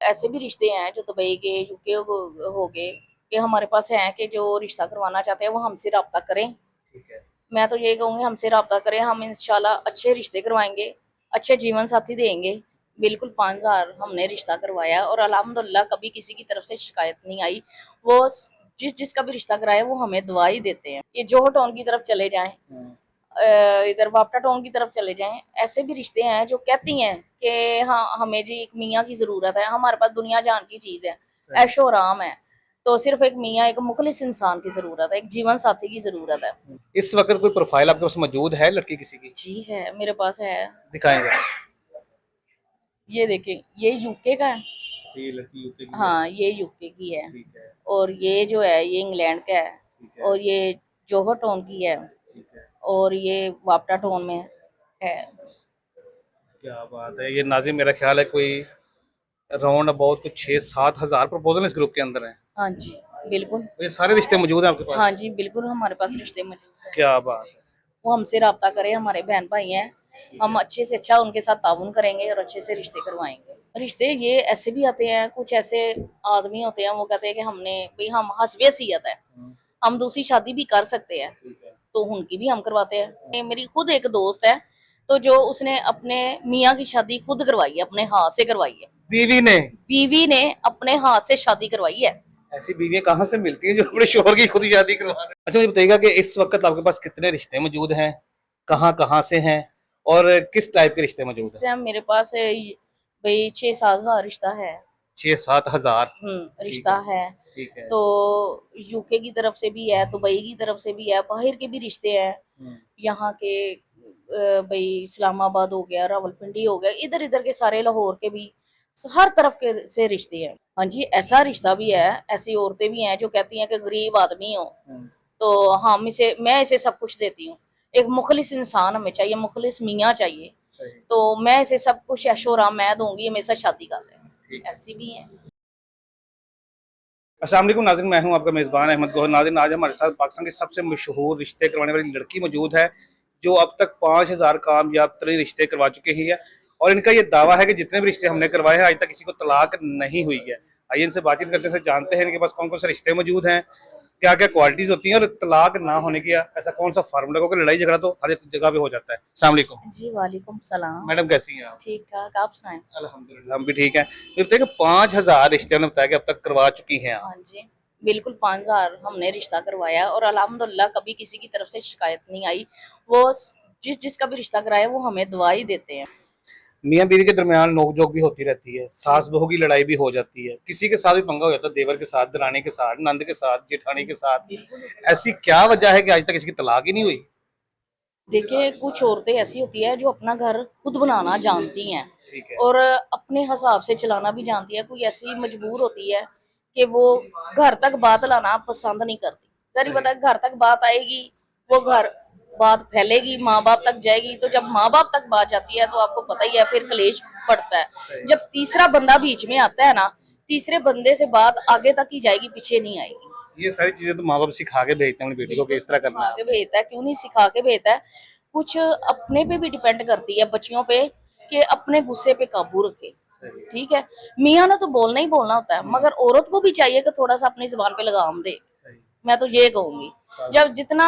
ऐसे भी रिश्ते हैं जो दुबई के, यूके हो गए, कि हमारे पास हैं कि जो रिश्ता करवाना चाहते हैं वो हमसे राब्ता करें। ठीक है। मैं तो ये कहूँगी हमसे राब्ता करें, हम इंशाल्लाह अच्छे रिश्ते करवाएंगे, अच्छे जीवन साथी देंगे। बिल्कुल 5,000 हमने रिश्ता करवाया और अल्हम्दुलिल्लाह कभी किसी की तरफ से शिकायत नहीं आई। वो जिसका भी रिश्ता कराया वो हमें दुआ ही देते हैं। ये जोहो टाउन की तरफ चले जाएं, इधर वापटा टाउन की तरफ चले जाएं, ऐसे भी रिश्ते हैं जो कहती हैं कि हाँ हमें जी एक मियाँ की जरूरत है, हमारे पास दुनिया जान की चीज है, ऐशो आराम है, तो सिर्फ एक मियाँ, एक मुखलिस इंसान की जरूरत है, एक जीवन साथी की जरूरत है। इस वक्त कोई प्रोफाइल आपके पास मौजूद है लड़की किसी की? जी है, मेरे पास है। दिखाएंगे। ये देखें, ये यूके का है। अच्छा, ये लड़की यूके की है। हाँ ये यूके की है। ठीक है। और ये जो है ये इंग्लैंड का है। ठीक है। और ये जोहो टाउन की है। ठीक है। और ये वापटा टाउन में है। क्या बात है, ये नाज़िम मेरा ख्याल है कोई अराउंड अबाउट कुछ 6-7 हज़ार प्रपोजल इस ग्रुप के अंदर हैं। हाँ जी बिल्कुल। तो ये सारे रिश्ते मौजूद हैं आपके पास? हाँ जी बिल्कुल, हमारे पास रिश्ते मौजूद हैं। क्या बात है। वो हमसे राब्ता करें, हमारे बहन भाई हैं, हम अच्छे से अच्छा उनके साथ ताउन करेंगे और अच्छे से रिश्ते करवाएंगे। रिश्ते ये ऐसे भी आते हैं, कुछ ऐसे आदमी होते हैं वो कहते हैं कि हमने भाई हम हस्बे सीयत है, हम दूसरी शादी भी कर सकते हैं, तो उनकी भी हम करवाते हैं। मेरी खुद एक दोस्त है, तो जो उसने अपने मियाँ की शादी खुद करवाई है, अपने हाथ से करवाई है। बीवी ने? बीवी ने अपने हाथ से शादी करवाई है। ऐसी बीवियां कहाँ से मिलती हैं जो अपने शोहर की खुद शादी करवा दें? अच्छा, मुझे बताइएगा कि इस वक्त आपके पास कितने रिश्ते मौजूद हैं, कहाँ कहाँ से हैं और किस टाइप के रिश्ते मौजूद इस हैं? टाइम मेरे पास भाई 6-7 हज़ार रिश्ता है। 6-7 हज़ार? ठीक रिश्ता है। है। ठीक है। तो यूके की तरफ से भी है, दुबई की तरफ से भी है, बाहर के भी रिश्ते हैं। यहाँ के भाई इस्लामाबाद हो गया, रावलपिंडी हो गया, इधर इधर के सारे, लाहौर के भी, हर तरफ के से रिश्ते हैं। हाँ जी, ऐसा रिश्ता भी है, ऐसी औरतें भी हैं जो कहती हैं कि गरीब आदमी हो तो मैं इसे सब कुछ देती हूँ। एक मुखलिस इंसान हमें चाहिए, मुखलिस मियाँ चाहिए, तो मैं इसे सब कुछ ऐशोआराम मैं दूंगी, हमेशा शादी कर ले। ऐसी भी है। अस्सलाम वालेकुम नाज़रीन, मैं हूं आपका मेज़बान अहमद गौहर। नाज़रीन, आज हमारे साथ पाकिस्तान की सबसे मशहूर रिश्ते करवाने वाली लड़की मौजूद है जो अब तक 5,000 कामयाब तरीन रिश्ते करवा चुके ही है और इनका ये दावा है कि जितने भी रिश्ते हमने करवाए हैं आज तक किसी को तलाक नहीं हुई है। आइए इनसे बातचीत करते से जानते हैं इनके पास कौन कौन से रिश्ते मौजूद हैं, क्या क्या क्वालिटीज़ होती हैं और तलाक ना होने की ऐसा कौन सा फार्मूला, क्योंकि लड़ाई झगड़ा तो हर एक जगह पे हो जाता है। अस्सलाम वालेकुम। जी वालेकुम सलाम। मैडम कैसी हैं आप? ठीक ठाक, आप सुनाएं। अल्हम्दुलिल्लाह हम भी ठीक हैं। ये बताइए कि 5,000 रिश्ते उन्होंने बताया कि अब तक करवा चुकी हैं आप। हाँ जी बिल्कुल, 5,000 हमने रिश्ता करवाया और अल्हम्दुलिल्लाह कभी किसी की तरफ से शिकायत नहीं आई। वो जिसका भी रिश्ता कराया वो हमें दुआ ही देते हैं। मियाँ बीवी के दरमियान नोक-झोंक भी होती रहती है, सास बहू की लड़ाई भी हो जाती है, किसी के साथ भी पंगा हो जाता है, देवर के साथ, दरानी के साथ, नंद के साथ, जेठानी के साथ। ऐसी क्या वजह है कि आज तक किसी की तलाक ही नहीं हुई? देखिए, कुछ औरतें ऐसी होती है जो अपना घर खुद बनाना जानती हैं ठीक है। और अपने हिसाब से चलाना भी जानती है। कोई ऐसी मजबूर होती है कि वो घर तक बात लाना पसंद नहीं करती। जरी पता है घर तक बात आएगी, वो घर बात फैलेगी, माँ बाप तक जाएगी, तो जब माँ बाप तक बात जाती है तो आपको पता ही है फिर कलेश पड़ता है। जब तीसरा बंदा बीच में आता है ना, तीसरे बंदे से बात आगे तक ही जाएगी, पीछे नहीं आएगी। ये सारी चीजें तो माँ बाप सिखा के भेजते हैं अपनी बेटी को कि इस तरह करना सिखा है के आपने। भेजता है, क्यों नहीं सिखा के भेजता है। कुछ अपने पे भी डिपेंड करती है, बच्चियों पे, कि अपने गुस्से पे काबू रखे। ठीक है, मियाँ ने तो बोलना ही बोलना होता है, मगर औरत को भी चाहिए कि थोड़ा सा अपनी जुबान पे लगाम दे। मैं तो ये कहूंगी, जब जितना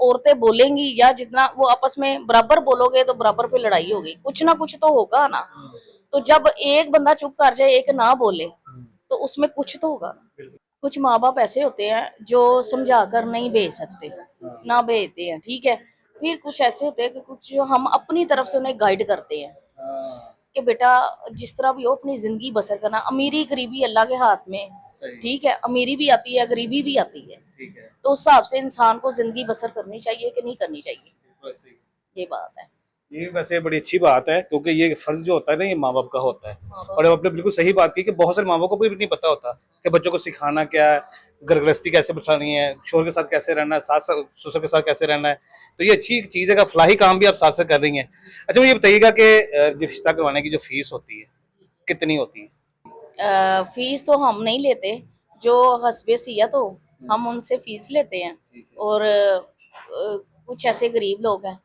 औरतें बोलेंगी या जितना वो आपस में बराबर बोलोगे तो बराबर पे लड़ाई होगी, कुछ ना कुछ तो होगा ना। तो जब एक बंदा चुप कर जाए, एक ना बोले, तो उसमें कुछ तो होगा ना। कुछ माँ बाप ऐसे होते हैं जो समझा कर नहीं भेज सकते, ना भेजते हैं, ठीक है। फिर कुछ ऐसे होते हैं कि कुछ जो हम अपनी तरफ से उन्हें गाइड करते हैं कि बेटा जिस तरह भी हो अपनी जिंदगी बसर करना। अमीरी गरीबी अल्लाह के हाथ में, ठीक है, अमीरी भी आती है, गरीबी भी आती है, तो उस हिसाब से इंसान को जिंदगी बसर करनी चाहिए कि नहीं करनी चाहिए, ये बात है। ये वैसे बड़ी अच्छी बात है क्योंकि ये फर्ज जो होता है ना ये माँ बाप का होता है। हाँ और आपने बिल्कुल सही बात की कि बहुत सारे माँ बाप को भी नहीं पता होता कि बच्चों को सिखाना क्या है, घर गृहस्थी कैसे बिठानी है, शोहर के साथ कैसे रहना है, सास ससुर के साथ कैसे रहना है। तो ये अच्छी चीज़ है कि फलाही काम भी आप साथ साथ कर रही हैं। अच्छा, मुझे बताइएगा कि रिश्ता करवाने की जो फीस होती है कितनी होती है? फीस तो हम नहीं लेते, जो हस्बे सिया तो हम उनसे फीस लेते हैं। और कुछ ऐसे गरीब लोग हैं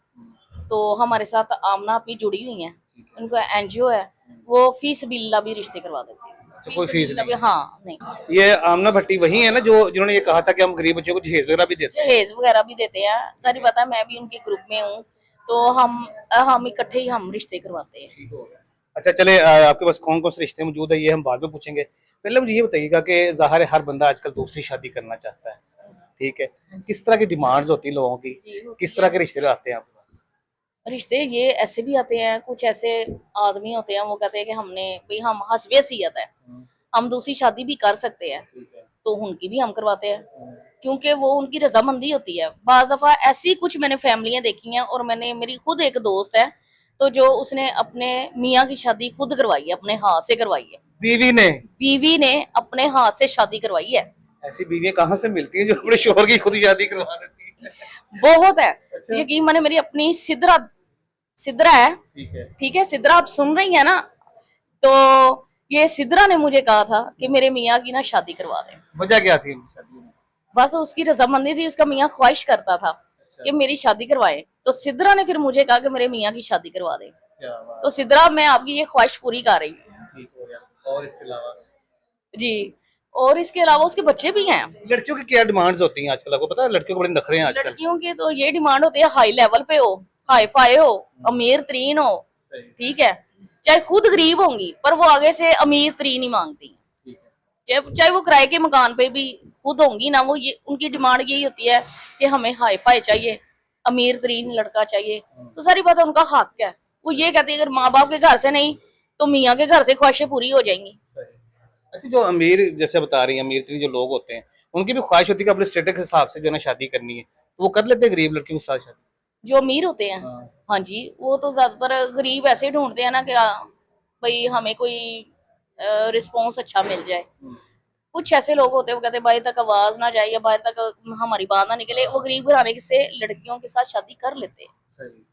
तो हमारे साथ आमना भी जुड़ी हुई हैं, उनका एनजीओ है, वो फीस बिल्ला भी रिश्ते करवा देते हैं। अच्छा, कोई फीस नहीं। हाँ नहीं। ये आमना भट्टी वही है ना जो जिन्होंने ये कहा था कि हम गरीब बच्चों को जहेज वगैरह भी देते हैं? जहेज वगैरह भी देते हैं, सारी पता है, मैं भी उनके ग्रुप में हूँ, तो हम इकट्ठे ही हम रिश्ते करवाते हैं। ठीक हो गया। अच्छा चले, आपके पास कौन कौन से रिश्ते मौजूद है ये हम बाद में पूछेंगे। पहले मुझे ये बताइएगा कि ज़ाहिर है हर बंदा आजकल दूसरी शादी करना चाहता है, ठीक है, किस तरह की डिमांड्स होती है लोगों की, जी, होती किस तरह है। के रिश्ते आते हैं आपके पास? रिश्ते ये ऐसे भी आते हैं, कुछ ऐसे आदमी होते हैं वो कहते हैं कि हमने भाई हम हस्बे सीयत है, हम दूसरी शादी भी कर सकते हैं, ठीक है। तो उनकी भी हम करवाते हैं, क्योंकि वो उनकी रजामंदी होती है। बाज दफा ऐसी कुछ मैंने फैमिलियां देखी हैं, और मैंने मेरी खुद एक दोस्त है, तो जो उसने अपने मियाँ की शादी खुद करवाई है, अपने हाथ से करवाई है। बीवी ने? बीवी ने अपने हाथ से शादी करवाई है। ऐसी बीवियां कहाँ से मिलती हैं जो अपने शोहर की खुद शादी करवा देती है? बहुत है। अच्छा। यकीन माने, मेरी अपनी सिदरा सिदरा है, ठीक है। ठीक है, सिदरा आप सुन रही है ना, तो ये सिदरा ने मुझे कहा था कि मेरे मियाँ की ना शादी करवा दें। वजह क्या थी उनकी शादी में? बस उसकी रजामंदी थी, उसका मियाँ ख्वाहिश करता था कि मेरी शादी करवाए, तो सिदरा ने फिर मुझे कहा कि मेरे मियाँ की शादी करवा दें। क्या बात। तो सिदरा, मैं आपकी ये ख्वाहिश पूरी कर रही हूँ। ठीक हो गया। और इसके अलावा? जी, और इसके अलावा उसके बच्चे भी हैं। लड़कियों की क्या डिमांड्स होती हैं आजकल, आपको पता है? लड़कियों को बड़े नखरे हैं आजकल। लड़कियों की तो ये डिमांड होती है, हाई लेवल पे हो, हाई फाई हो, अमीर तरीन हो, सही। ठीक है, चाहे खुद गरीब होंगी पर वो आगे से अमीर तरीन ही मांगती हैं। ठीक है। चाहे वो किराए के मकान पे भी खुद होंगी ना, वो ये उनकी डिमांड यही होती है कि हमें हाई फाई चाहिए, अमीर तरीन लड़का चाहिए। तो सारी बात है, उनका हक है। वो ये कहती है अगर माँ बाप के घर से नहीं तो मियाँ के घर से ख्वाहिशें पूरी हो जाएंगी। सही। अच्छा, जो अमीर जैसे बता रही हैं, अमीर तरीन जो लोग होते हैं उनकी भी ख्वाहिश होती है कि अपने स्टेटस के हिसाब से जो है ना शादी करनी है, तो वो कर लेते हैं गरीब लड़कियों के साथ शादी? जो अमीर होते हैं, हाँ। हाँ जी, वो तो ज्यादातर गरीब ऐसे ढूंढते हैं ना कि भाई हमें कोई रिस्पॉन्स अच्छा मिल जाए। कुछ ऐसे लोग होते हैं वो कहते हैं बाहर तक आवाज ना जाए या बाहर तक हमारी बात ना निकले, वो गरीब घराने से लड़कियों के साथ शादी कर लेते हैं। सही।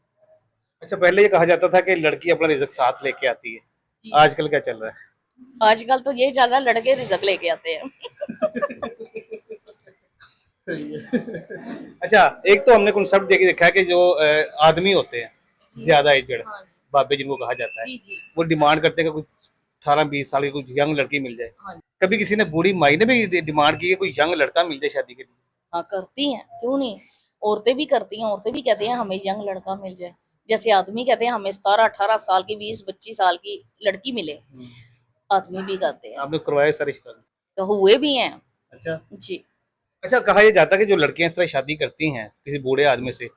अच्छा, पहले ये कहा जाता था कि लड़की अपना रिज़्क साथ लेके आती है, आजकल क्या चल रहा है? आजकल तो ये ज्यादा लड़के रिजक लेके आते हैं। अच्छा, एक तो हमने कॉन्सेप्ट देखा है कि जो आदमी होते हैं ज्यादा एजड, हाँ जी, बाबे जिनको कहा जाता है, जी जी, वो डिमांड करते हैं कि कुछ 18-20 साल की कुछ यंग लड़की मिल जाए। हाँ जी, कभी किसी ने बूढ़ी माई ने भी डिमांड की है कोई यंग लड़का मिल जाए शादी के लिए? हाँ करती हैं, क्यों नहीं, औरतें भी करती हैं, औरतें भी कहती हैं हमें यंग लड़का मिल जाए, जैसे आदमी कहते हैं हमें 17-18 साल की, 20-25 साल की लड़की मिले, आदमी भी कहते हैं। आपने करवाया ऐसा रिश्ता? तो हुए भी हैं। अच्छा। जी, अच्छा, कहा यह जाता है कि जो लड़कियां इस तरह शादी करती हैं किसी बूढ़े आदमी से,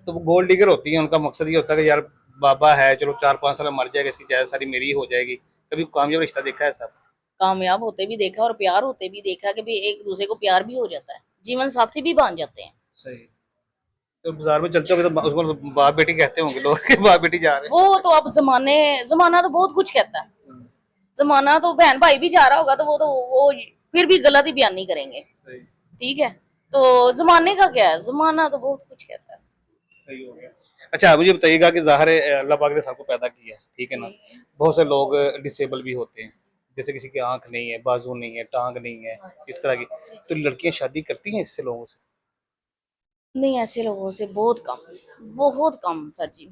तो वो गोल्ड डिगर होती हैं। उनका मकसद ये होता है कि यार बाबा है, चलो 4-5 साल में मर जाएगा, इसकी जायदाद सारी मेरी ही हो जाएगी। कभी कामयाब रिश्ता देखा है साहब? कामयाब होते भी देखा और प्यार होते भी देखा कि भाई एक दूसरे को प्यार भी हो जाता है, जीवन साथी भी बन जाते हैं। सही। तो बाजार में चलते होंगे तो उसको तो बाप बेटी कहते होंगे लोग कि बाप बेटी जा रहे वो तो अब जमाना तो बहुत कुछ कहता है। हैं। जमाना तो बहन भाई भी जा रहा होगा तो वो फिर भी गलत ही बयान नहीं करेंगे, सही। ठीक है, तो जमाने का क्या है, जमाना तो बहुत कुछ कहता है। सही हो गया। अच्छा, मुझे बताइएगा कि ज़ाहिर है अल्लाह पाक ने सबको पैदा किया है, ठीक है ना? बहुत से लोग डिसेबल भी होते हैं, जैसे किसी की आंख नहीं है, बाजू नहीं है, टांग नहीं है, इस तरह की। तो लड़कियां शादी करती हैं इससे लोगों से? नहीं, ऐसे लोगों से बहुत कम सर जी।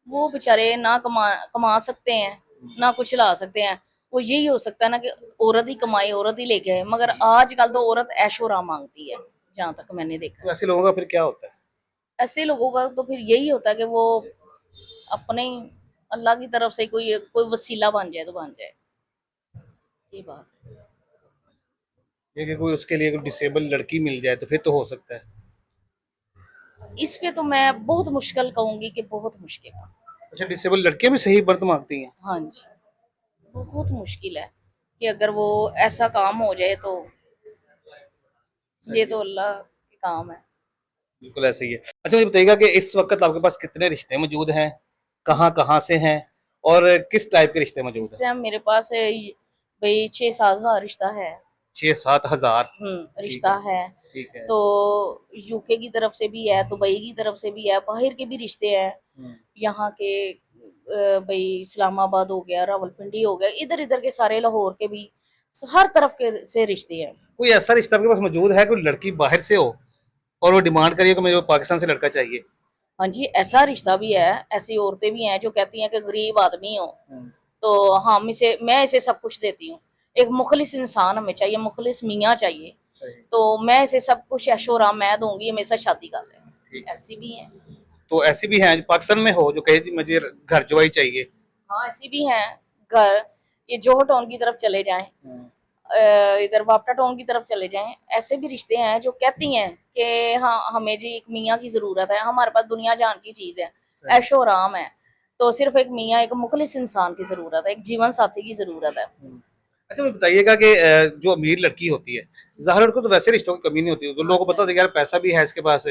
वो बेचारे ना कमा कमा सकते हैं, ना कुछ ला सकते हैं। वो यही हो सकता है ना कि औरत ही कमाए, औरत ही लेके आए, मगर आजकल तो औरत ऐशोआराम मांगती है, जहाँ तक मैंने देखा तो है। ऐसे लोगों का फिर क्या होता है? ऐसे लोगों का तो फिर यही होता है कि वो अपने अल्लाह की तरफ से कोई कोई वसीला बन जाए तो बन जाए, ये बात है। ये कि कोई उसके लिए कोई डिसेबल लड़की मिल जाए तो फिर तो हो सकता है। इस पे तो मैं बहुत मुश्किल कहूंगी कि बहुत मुश्किल है। अच्छा, डिसेबल लड़कियां भी सही बर्त मांगती हैं? हाँ जी, बहुत मुश्किल है कि अगर वो ऐसा काम हो जाए तो ये तो अल्लाह के काम है। बिल्कुल ऐसे ही है। अच्छा, मुझे बताइएगा कि इस वक्त आपके पास कितने रिश्ते मौजूद हैं, कहाँ कहाँ से हैं, और किस टाइप के रिश्ते मौजूद इस हैं? टाइम मेरे पास भाई 6-7 हजार रिश्ता है। 6-7 हज़ार? रिश्ता है। ठीक है। तो यूके की तरफ से भी है, दुबई की तरफ से भी है, बाहर के भी रिश्ते हैं, यहाँ के भाई इस्लामाबाद हो गया, रावलपिंडी हो गया, इधर इधर के सारे, लाहौर के भी, हर तरफ के से रिश्ते हैं। कोई ऐसा रिश्ता आपके पास मौजूद है, कोई लड़की बाहर से हो और वो डिमांड करिए कि मुझे पाकिस्तान से लड़का चाहिए? हाँ जी, ऐसा रिश्ता भी है, ऐसी औरतें भी हैं जो कहती हैं कि गरीब आदमी हो तो मैं इसे सब कुछ देती हूँ, एक मुखलिस इंसान हमें चाहिए, मुखलिस मियाँ चाहिए। सही। तो मैं इसे सब कुछ ऐशोआराम मैं दूंगी, मेरे साथ शादी कर ठीक ले। है। ऐसी भी है। तो ऐसी भी हैं जो पाकिस्तान में हो जो कहे जी मुझे घर जवाई चाहिए। हाँ ऐसी भी हैं। घर ये जोहो टाउन की तरफ चले जाएं, इधर वापटा टाउन की तरफ चले जाएं, ऐसे भी रिश्ते हैं जो कहती हैं कि हाँ हमें जी एक मियाँ की जरूरत है, हमारे पास दुनिया जान की चीज है, ऐशो आराम है, तो सिर्फ एक मियाँ, एक मुखलिस इंसान की जरूरत है, एक जीवन साथी की जरूरत है। अच्छा मुझे बताइएगा कि जो अमीर लड़की होती है, ज़ाहिर लड़कों तो वैसे रिश्तों की कमी नहीं होती है, तो लोगों को पता होता है कि यार पैसा भी है इसके पास,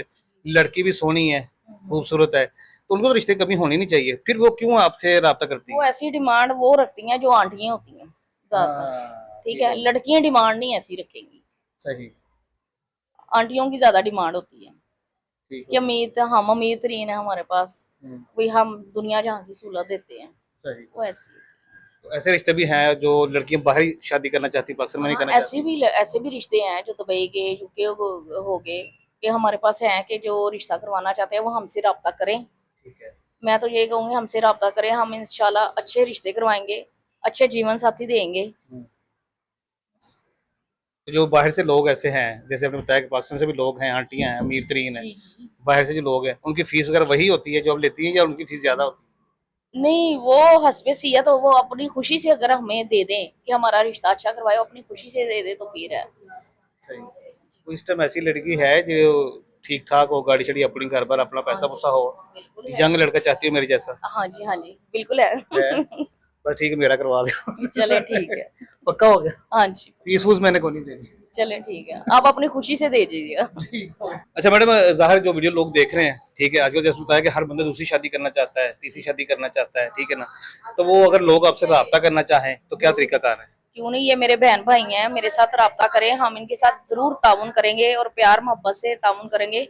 लड़की भी सोहनी है, खूबसूरत है, तो उनको तो रिश्ते की कमी होनी नहीं चाहिए, फिर वो क्यों आपसे रब्ता करती वो है? ऐसी डिमांड वो रखती हैं जो आंटियां होती हैं ज्यादातर। हाँ, ठीक है, लड़कियां डिमांड नहीं ऐसी रखेंगी, सही। आंटियों की ज्यादा डिमांड होती है ठीक कि हो गया। अमीर, हम अमीर तरीन है हमारे पास, हम्म, भाई हम दुनिया जहाँ की सहूलत देते हैं, सही। वो ऐसी। तो ऐसे रिश्ते भी हैं जो लड़कियां बाहर ही शादी करना चाहती हैं, पाकिस्तान में नहीं हाँ करना ऐसे चाहती। भी ऐसे भी रिश्ते हैं जो दुबई के, यूके हो गए, कि हमारे पास हैं कि जो रिश्ता करवाना चाहते हैं वो हमसे रब्ता करें। ठीक है। मैं तो ये कहूँगी हमसे रब्ता करें, हम इंशाल्लाह अच्छे रिश्ते करवाएंगे, अच्छे जीवन साथी देंगे। हम्म। तो जो बाहर से लोग ऐसे हैं, जैसे आपने बताया कि पाकिस्तान से भी लोग हैं, आंटियां हैं, अमीर तरीन है, जी जी। बाहर से जो लोग हैं उनकी फीस वगैरह वही होती है जो आप लेती हैं या उनकी फीस ज्यादा होती नहीं वो हस्बे सिया तो वो अपनी खुशी से अगर हमें दे दें कि हमारा रिश्ता अच्छा करवाए, अपनी खुशी से दे दे तो फिर है। है? सही। तो इस टाइम ऐसी लड़की है जो ठीक ठाक हो, गाड़ी छड़ी अपनी, घर पर अपना हाँ पैसा जी पुसा हो, बिल्कुल है। यंग लड़का चाहती हो मेरे जैसा हाँ जी बिल्कुल है। है, बस ठीक है मेरा करवा दो। चले ठीक है। पक्का हो गया। हाँ जी फीस वूस मैंने को नहीं देनी। चले ठीक है, आप अपनी खुशी से दे दीजिएगा। अच्छा मैडम, ज़ाहिर जो वीडियो लोग देख रहे हैं, ठीक है, आजकल जैसे बताया कि हर बंदा दूसरी शादी करना चाहता है, तीसरी शादी करना चाहता है, ठीक है ना, तो वो अगर लोग आपसे रब्ता करना चाहें तो क्या तरीकाकार है? क्यों नहीं, ये मेरे बहन भाई हैं, मेरे साथ रब्ता करें, हम इनके साथ जरूर ताउन करेंगे और प्यार मोहब्बत से ताउन करेंगे।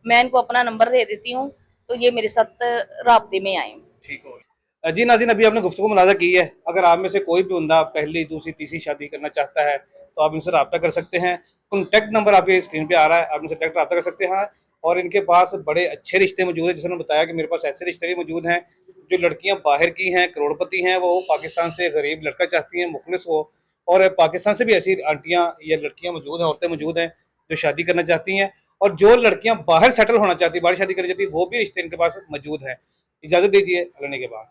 मैं इनको अपना नंबर दे देती हूँ, तो ये मेरे साथ राब्ते में आए। ठीक हो गया। जी नाज़रीन, अभी आपने गुफ्तगू मुलाजा की है, अगर आप में से कोई भी बंदा पहली दूसरी तीसरी शादी करना चाहता है तो आप इनसे रब्ता कर सकते हैं। कॉन्टैक्ट नंबर आपके स्क्रीन पे आ रहा है, आप इनसे डायरेक्ट रब्ता कर सकते हैं। और इनके पास बड़े अच्छे रिश्ते मौजूद हैं, जैसे उन्होंने बताया कि मेरे पास ऐसे रिश्ते भी मौजूद हैं जो लड़कियां बाहर की हैं, करोड़पति हैं, वो पाकिस्तान से गरीब लड़का चाहती हैं, मुखलिस हो, और पाकिस्तान से भी ऐसी आंटियां या लड़कियां मौजूद हैं, औरतें मौजूद हैं जो शादी करना चाहती हैं। और जो लड़कियां बाहर सेटल होना चाहती हैं, बाहर शादी करना चाहती हैं, वो भी रिश्ते इनके पास मौजूद हैं। इजाज़त दीजिए, अल्लाह ने के बाद।